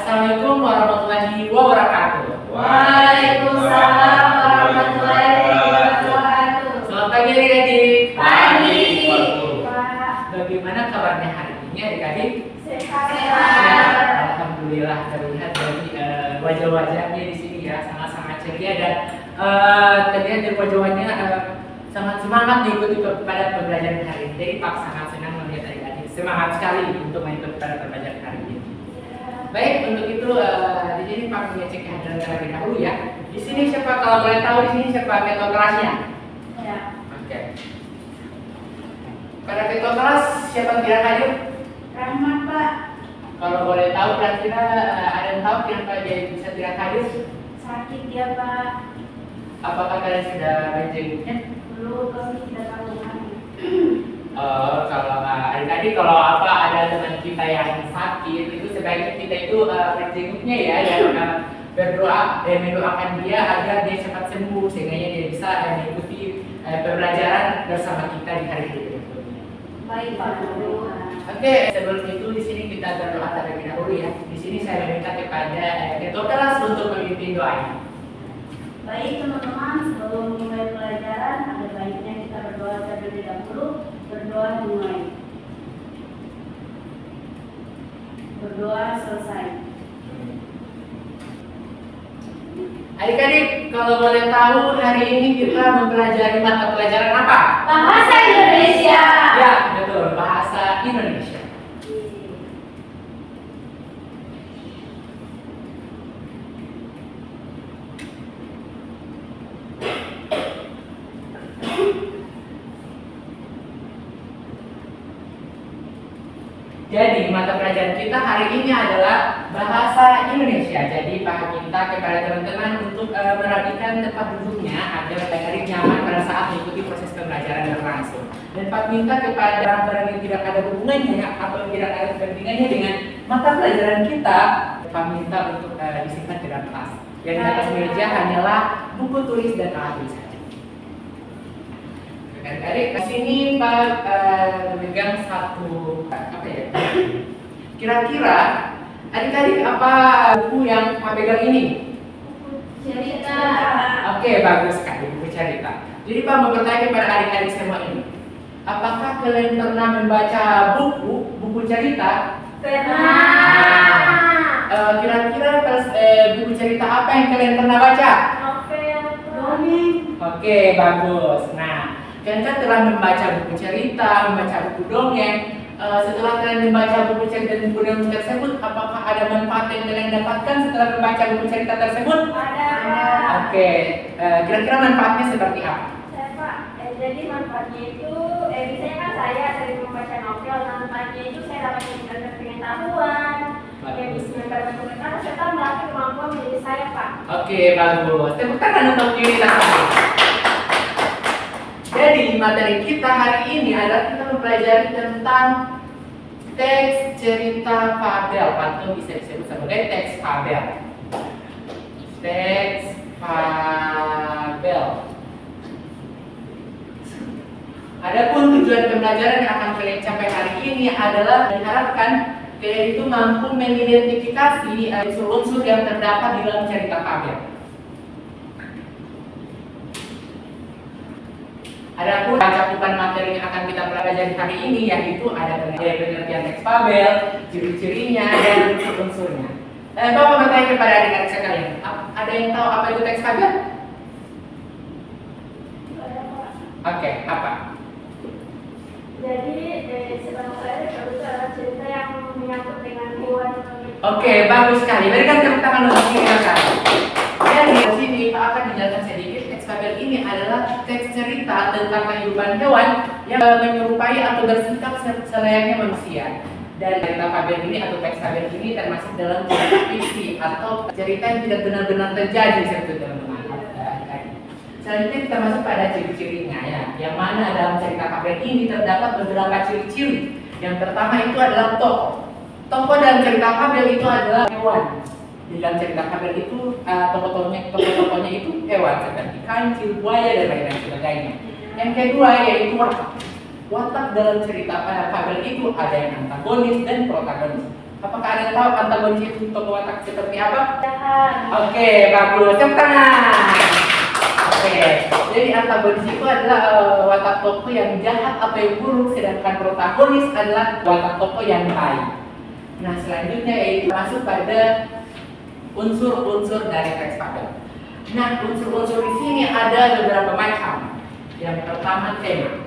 Assalamualaikum warahmatullahi wabarakatuh. Waalaikumsalam warahmatullahi wabarakatuh. Selamat pagi adik-adik. Pagi. Pak, bagaimana kabarnya hari ini adik-adik? Sehat. Alhamdulillah, terlihat dari wajah-wajahnya di sini ya sangat-sangat ceria dan terlihat dari wajah-wajahnya sangat semangat mengikuti pada pembelajaran hari ini. Jadi Pak sangat senang melihat adik-adik semangat sekali untuk mengikuti pada pembelajaran hari ini. Baik, untuk itu di sini Pak mengecek kehadiran terlebih dahulu ya. Di sini siapa kalau boleh tahu di sini siapa ketua kelasnya? Ya. Oke. Pada ketua kelas siapa yang tidak hadir? Rahmat, Pak. Kalau boleh tahu kira-kira ada yang tahu kenapa dia bisa tidak hadir? Sakit ya, Pak. Apakah kalian sudah menjenguknya? Belum, kami tidak tahu kami. Kalau adik-adik kalau ada teman kita yang sakit itu sebaiknya kita itu menjenguknya ya dan berdoa dan mendoakan dia agar dia cepat sembuh sehingga dia bisa mengikuti pembelajaran bersama kita di hari ini. Baik, Pak. Oke, sebelum itu di sini kita berdoa terlebih dahulu ya. Di sini saya meminta kepada ketua kelas untuk memimpin doanya. Baik, teman-teman, sebelum mulai pelajaran, ada baiknya kita berdoa terlebih dahulu. Berdoa dimulai. Berdoa selesai. Adik-adik, kalau boleh tahu hari ini kita mempelajari mata pelajaran apa? Bahasa Indonesia. Ya, betul, bahasa Indonesia. Jadi mata pelajaran kita hari ini adalah bahasa Indonesia. Jadi Pak minta kepada teman-teman untuk merapikan tempat duduknya agar adik-adik nyaman pada saat mengikuti proses pembelajaran berlangsung. Dan Pak minta kepada barang-barang yang tidak ada hubungannya atau tidak ada kepentingannya dengan mata pelajaran kita, Pak minta untuk disimpan di dalam tas. Yang di atas meja hanyalah buku tulis dan alat tulis saja. Adik-adik, di sini Pak memegang satu apa ya? Kira-kira adik-adik apa buku yang Pak pegang ini? Cerita. Oke, bagus sekali buku cerita. Jadi Pak mau bertanya kepada adik-adik semua ini, apakah kalian pernah membaca buku cerita? Pernah. Kira-kira buku cerita apa yang kalian pernah baca? Novel. Dongeng. Oke, bagus. Nah, kalian kan telah membaca buku cerita, membaca buku dongeng. Setelah kalian membaca buku cerita dan buku dongeng tersebut, apakah ada manfaat yang kalian dapatkan setelah membaca buku cerita tersebut? Ada. Oke, kira-kira manfaatnya seperti apa? Saya, Pak, jadi manfaatnya itu, misalnya kan saya sering membaca novel, manfaatnya itu saya dapat meningkatkan pengetahuan, Bagus. meningkatkan pengetahuan, serta melatih kemampuan menjadi saya, Pak. Oke, bagus. Tepuk tangan untuk Yunita. Jadi materi kita hari ini adalah kita mempelajari tentang teks cerita fabel atau bisa disebut sebagai teks fabel. Teks fabel. Adapun tujuan pembelajaran yang akan kalian capai hari ini adalah diharapkan kalian itu mampu mengidentifikasi unsur-unsur yang terdapat di dalam cerita fabel. Adapun cakupan materi yang akan kita pelajari hari ini yaitu ada pengertian teks fabel, ciri-cirinya dan unsur-unsurnya. Bapak bertanya kepada adik-adik sekalian, ada yang tahu apa itu teks fabel? Oke, apa? Jadi, setahu saya itu adalah cerita yang menyangkut dengan hewan. Oke, bagus sekali. Berikan tepuk tangan untuk Yunita. Jadi di sini Pak akan menjelaskan sedikit teks fabel ini adalah teks cerita tentang kehidupan hewan yang menyerupai atau bersikap selayaknya manusia. Dan cerita fabel ini atau teks fabel ini termasuk dalam cerita fiksi atau cerita yang tidak benar-benar terjadi seperti teman-teman. Selanjutnya kita masuk pada ciri-cirinya ya. Yang mana dalam cerita fabel ini terdapat beberapa ciri-ciri. Yang pertama itu adalah tokoh. Tokoh dalam cerita fabel itu adalah hewan. Di dalam cerita fabel itu tokoh-tokohnya itu hewan seperti kancil, buaya dan lain-lain sebagainya. Yang kedua yaitu watak. Watak dalam cerita fabel itu ada yang antagonis dan protagonis. Apakah ada yang tahu antagonis itu tokoh watak seperti apa? Jahat. Oke, bagus. Tepuk tangan. Oke, jadi antagonis itu adalah watak tokoh yang jahat atau yang buruk, sedangkan protagonis adalah watak tokoh yang baik. Nah, selanjutnya yaitu masuk pada unsur-unsur dari teks fabel. Nah, unsur-unsur di sini ada beberapa macam. Yang pertama tema.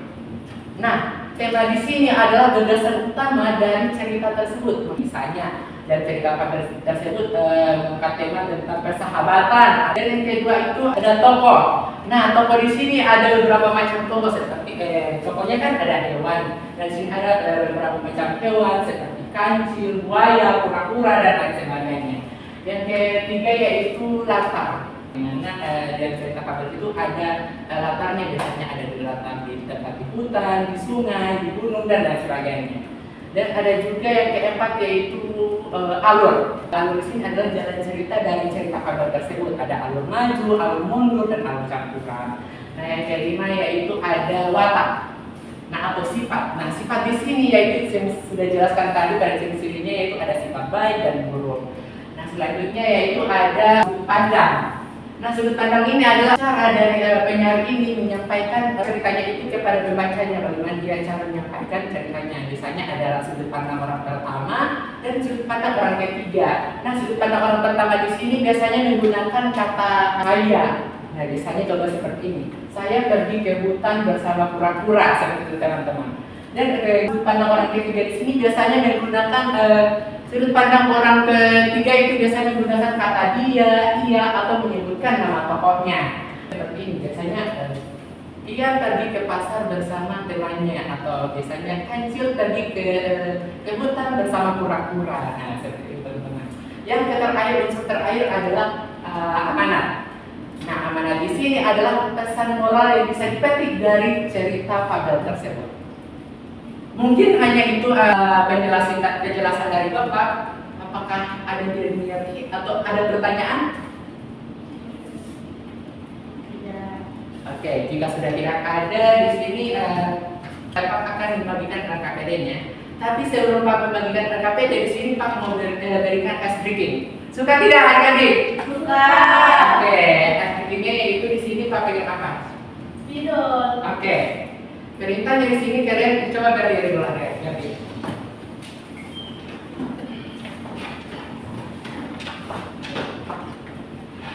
Nah, tema di sini adalah gagasan utama dari cerita tersebut. Misalnya, dari cerita fabel tersebut mengangkat tema tentang persahabatan. Dan yang kedua itu ada tokoh. Nah, tokoh di sini ada beberapa macam tokoh seperti tokohnya kan ada hewan. Dan di sini ada beberapa macam hewan seperti kancil, buaya, kura-kura dan lain sebagainya. Yang ketiga yaitu latar. Nah, dari cerita fabel itu ada latarnya, biasanya ada di latar di tempat di hutan, di sungai, di gunung dan lain sebagainya. Dan ada juga yang keempat yaitu alur. Alur di sini adalah jalan cerita dari cerita fabel tersebut. Ada alur maju, alur mundur dan alur campuran. Nah, yang kelima yaitu ada watak. Nah, atau sifat. Nah, sifat di sini yaitu yang sudah jelaskan tadi pada ciri-cirinya yaitu ada sifat baik dan buruk. Nah, selanjutnya yaitu ada sudut pandang. Nah, sudut pandang ini adalah cara dari penyair ini menyampaikan ceritanya itu kepada pembacanya, bagaimana dia cara menyampaikan ceritanya. Biasanya adalah sudut pandang orang pertama dan sudut pandang orang ketiga. Nah, sudut pandang orang pertama di sini biasanya menggunakan kata saya. Nah, biasanya contoh seperti ini. Saya pergi ke hutan bersama kura-kura, seperti itu teman-teman. Dan sudut pandang orang ketiga di sini biasanya menggunakan sudut pandang orang ketiga itu biasanya menggunakan kata dia, ia, atau menyebutkan nama tokohnya. Seperti ini biasanya ia pergi ke pasar bersama temannya, atau biasanya kancil pergi ke hutan bersama kura-kura. Nah, seperti itu teman-teman. Yang terakhir, unsur terakhir adalah amanat. Nah, amanat di sini adalah pesan moral yang bisa dipetik dari cerita fabel tersebut. Mungkin hanya itu penjelasan dari Bapak. Apakah ada yang tidak mengerti atau ada pertanyaan? Tidak. Oke, jika sudah tidak ada di sini, Bapak akan membagikan RKPD-nya. Tapi sebelum Pak membagikan RKPD di sini, Pak mau berikan ice breaking. Suka tidak adik-adik? Suka. Oke, ice breaking-nya yaitu di sini Pak pegang apa? Spidol. Oke. Perintahnya di sini kalian coba berdiri dulu ya.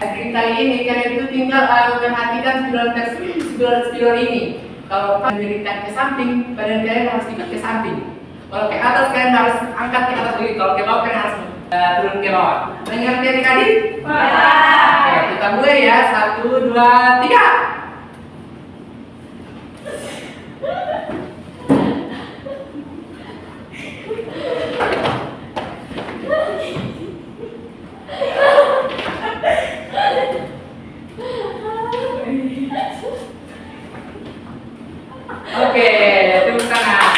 Perintah ini kalian itu tinggal memperhatikan spidol ini. Kalau memberikan ke samping, badan kalian harus ikut ke samping. Kalau ke atas kalian harus angkat ke atas begitu. Kalau ke bawah kalian harus turun ke bawah. Mengerti adik-adik? Oke, kita mulai ya. 1, 2, 3. Oke, tepuk tangan.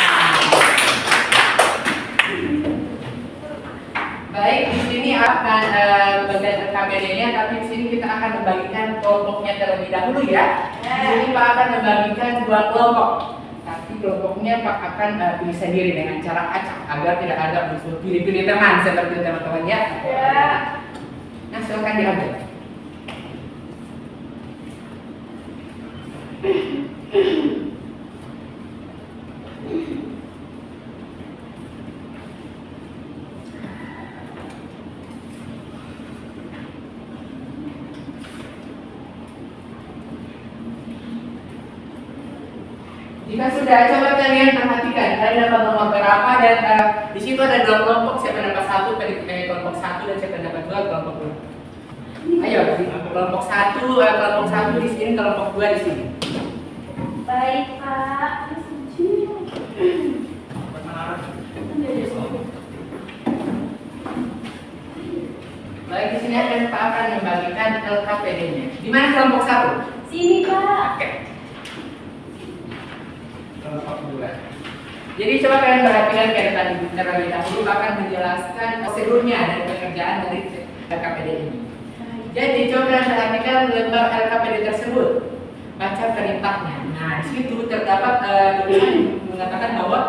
Baik, di sini akan bagian RKPD-nya, tapi di sini kita akan membagikan kelompoknya terlebih dahulu ya. Di sini Pak akan membagikan 2 kelompok. Tapi kelompoknya Pak akan pilih sendiri dengan cara acak agar tidak ada unsur pilih-pilih teman seperti teman-teman ya. Nah, silakan diambil. Jika sudah, coba kalian perhatikan kalian dapat nomor berapa dan di situ ada 2 kelompok, siapa dapat 1 kelompok 1 dan siapa dapat 2 kelompok 2. Ayo, kelompok 1 di sini, kelompok 2 di sini. Baik, Pak. Baik, di sini Pak akan membagikan LKPD-nya. Di mana kelompok 1? Sini, Pak. Oke. Kelompok 2. Jadi coba kalian perhatikan kayak tadi terlebih dahulu akan menjelaskan prosedurnya dan pekerjaan dari LKPD ini. Jadi coba kalian perhatikan lembar LKPD tersebut. Baca perintahnya. Nah, di situ terdapat tulisan mengatakan bahwa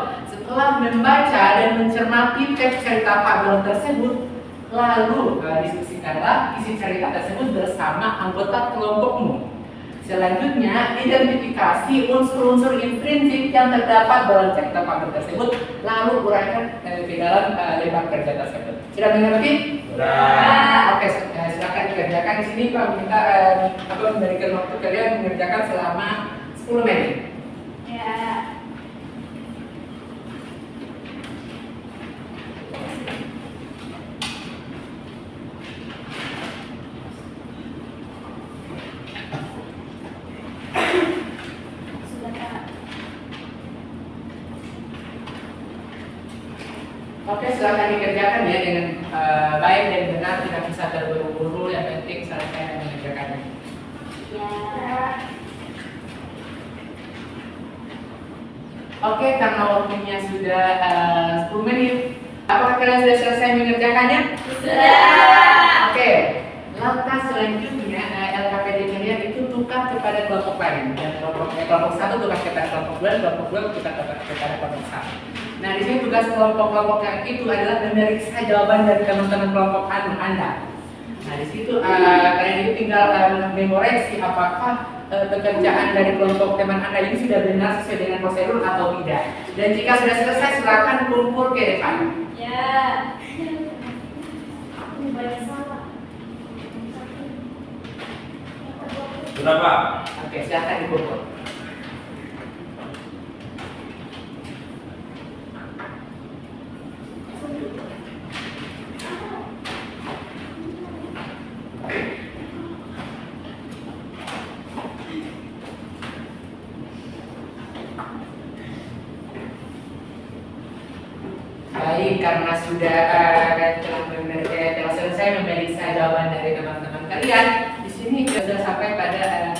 setelah membaca dan mencermati teks cerita fabel tersebut, lalu diskusikanlah isi cerita tersebut bersama anggota kelompokmu. Selanjutnya, identifikasi unsur-unsur intrinsik yang terdapat dalam cerita fabel tersebut, lalu uraikan ke dalam lembar kerja tersebut. Sudah mengerti? Sudah. Oke, silakan dikerjakan di sini. Kalau kita memberikan waktu kalian mengerjakan selama 10 menit. Ya. Sudah, Kak. Oke, silakan dikerjakan ya dengan baik dan benar, tidak bisa terburu-buru. Yang penting selesai dan mengerjakannya. Ya. Oke, karena waktunya sudah 10 menit, apakah kalian sudah selesai mengerjakannya? Sudah. Oke, langkah selanjutnya LKPD kalian itu tukar kepada kelompok lain. Dan kelompok 1 tukar kepada kelompok 2, kelompok 2 tukar kepada kelompok 1. Nah, di sini tugas kelompok-kelompok yang itu adalah memeriksa jawaban dari teman-teman kelompok Anda. Nah, di situ kalian itu tinggal memoreksi apakah pekerjaan dari kelompok teman Anda ini sudah benar sesuai dengan prosedur atau tidak. Dan jika sudah selesai, silakan kumpul ke depan. Ya. Ini banyak salah. Sudah, Pak. Oke, silakan dikumpul. Baik, karena sudah telah selesai memeriksa jawaban dari teman-teman kalian, di sini sudah sampai pada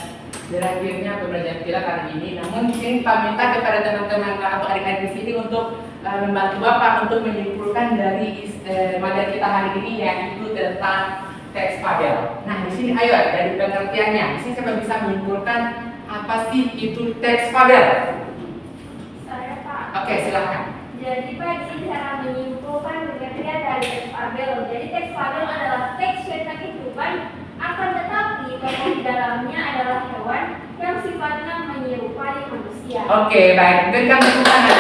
berakhirnya pembelajaran kita kali ini. Namun di sini Pak minta kepada teman-teman atau adik-adik di sini untuk membantu Bapak untuk menyimpulkan dari materi kita hari ini, yaitu tentang teks fabel. Nah, di sini ayo dari pengertiannya, di sini siapa bisa menyimpulkan apa sih itu teks fabel? Saya, Pak. Oke, silakan. Jadi Pak, di sini cara menyimpulkan pengertian dari teks fabel. Jadi teks fabel adalah teks cerita kehidupan, akan tetapi tokoh di dalamnya adalah hewan yang sifatnya menyerupai manusia. Oke, baik. Berikan tepuk tangan.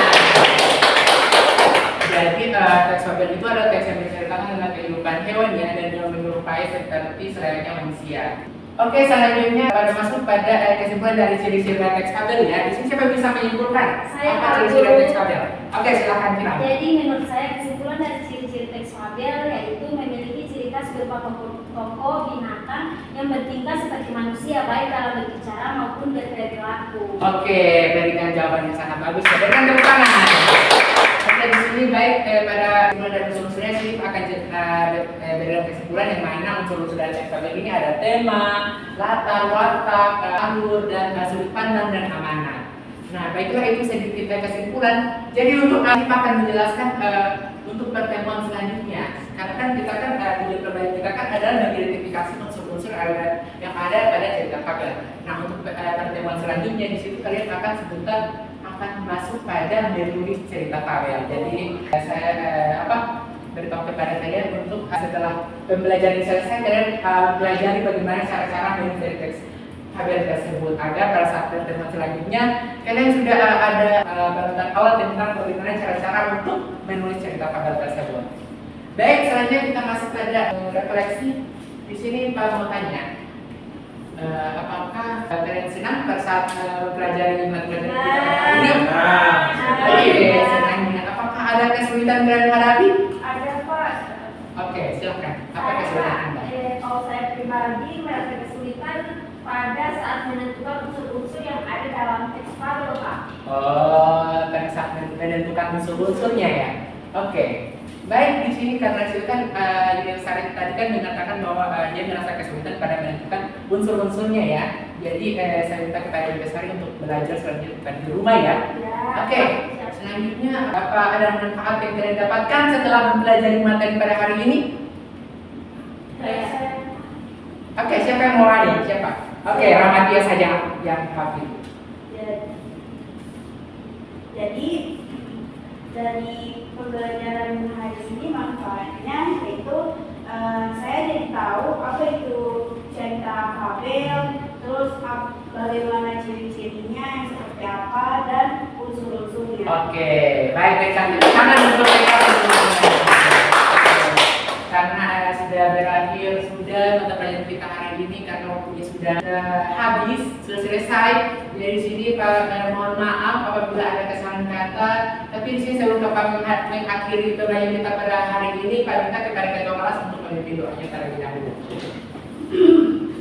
Jadi teks fabel itu adalah teks yang menceritakan tentang kehidupan hewan ya, dan yang menyerupai seperti selayaknya manusia. Oke, selanjutnya pada masuk pada kesimpulan dari ciri-ciri teks fabel ya. Di sini siapa bisa menyimpulkan Saya, apa Pak ciri-ciri Guru. teks fabel? Oke, silakan Kira. Jadi menurut saya kesimpulan dari ciri-ciri teks fabel yaitu memiliki ciri khas berupa tokoh binatang yang bertingkah seperti manusia baik dalam berbicara maupun berperilaku. Oke, berikan jawaban yang sangat bagus. Berikan tepuk tangan. Oke, di sini baik pada kesimpulan dan unsur-unsurnya sih akan berikan kesimpulan yang mana unsur-unsur dari teks fabel ini ada tema, latar, watak, alur, dan sudut pandang dan amanat. Nah, baiklah itu sedikit kesimpulan. Jadi untuk kami akan menjelaskan untuk pertemuan selanjutnya. Karena kan kita kan tujuan pembelajaran kita kan adalah mengidentifikasi unsur-unsur yang ada pada cerita fabel. Nah, untuk pertemuan selanjutnya di situ kalian akan sebentar akan masuk pada menulis cerita fabel. Jadi saya beritahu kepada kalian untuk setelah pembelajaran selesai kalian pelajari bagaimana cara-cara menulis teks fabel tersebut agar pada saat pertemuan selanjutnya kalian sudah ada barotan awal tentang bagaimana cara-cara untuk menulis cerita fabel tersebut. Baik, selanjutnya kita masuk pada refleksi. Di sini Pak mau tanya, apakah kalian senang pada saat mempelajari materi kita hari ini? Oke, senangnya. Apakah ada kesulitan yang dihadapi? Ada Pak. Oke, silakan. Apa kesulitan Anda? Kalau saya pribadi merasa kesulitan pada saat menentukan unsur-unsur yang ada dalam teks fabel, Pak. Oh, pada saat menentukan unsur-unsurnya ya. Oke. Baik, di sini karena itu kan Yudhil Sarif tadi kan mengatakan bahwa dia merasa kesulitan pada menentukan unsur-unsurnya ya. Jadi saya minta kepada Yudhil Sarif untuk belajar selanjutnya di rumah ya. Ya. Oke. Selanjutnya apa ada manfaat yang kalian dapatkan setelah mempelajari materi pada hari ini? Oke, siapa yang mau ada? Siapa? Oke, Ramatia saja yang hafid. Jadi dari pembelajaran hari ini manfaatnya yaitu saya jadi tahu apa itu cerita fabel, terus bagaimana ciri-cirinya yang seperti apa dan unsur-unsurnya. Oke, baik cantik. Tangan untuk mereka karena sudah berakhir mata pelajaran kita hari ini karena waktunya sudah habis, sudah selesai. Dari sini Pak mohon maaf apabila ada kesalahan kata. Tapi di sini sebelum Bapak mengakhiri pembelajaran kita pada hari ini, Pak minta kepada ketua kelas untuk memimpin doanya terlebih dahulu.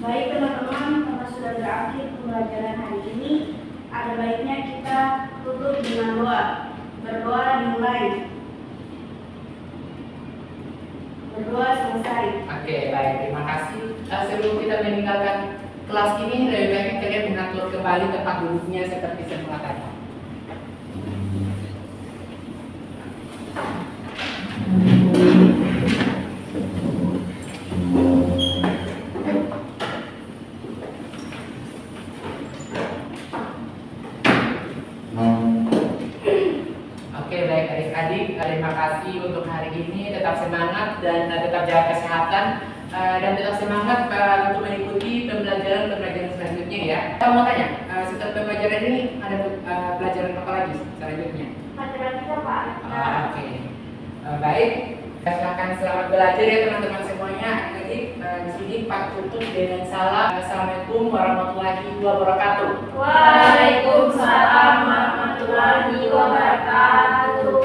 Baik teman-teman, karena sudah berakhir pembelajaran hari ini, ada baiknya kita tutup dengan doa. Berdoa dimulai. Berdoa selesai. Oke, baik, terima kasih. Sebelum kita meninggalkan kelas ini, lebih baik kalian mengatur kembali tempat duduknya seperti semula tadi. Oke, baik adik-adik, terima kasih untuk hari ini. Tetap semangat dan tetap jaga kesehatan. Dan tetap semangat untuk mengikuti pembelajaran selanjutnya ya. Saya mau tanya, setelah pembelajaran ini ada pelajaran apa lagi selanjutnya? Pelajaran kita Pak. Oke. Baik, silakan selamat belajar ya teman-teman semuanya. Jadi di sini Pak tutup dengan salam. Assalamualaikum warahmatullahi wabarakatuh. Waalaikumsalam warahmatullahi wabarakatuh.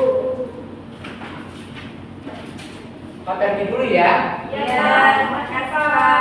Pak pergi dulu ya. Ya, terima kasih Pak.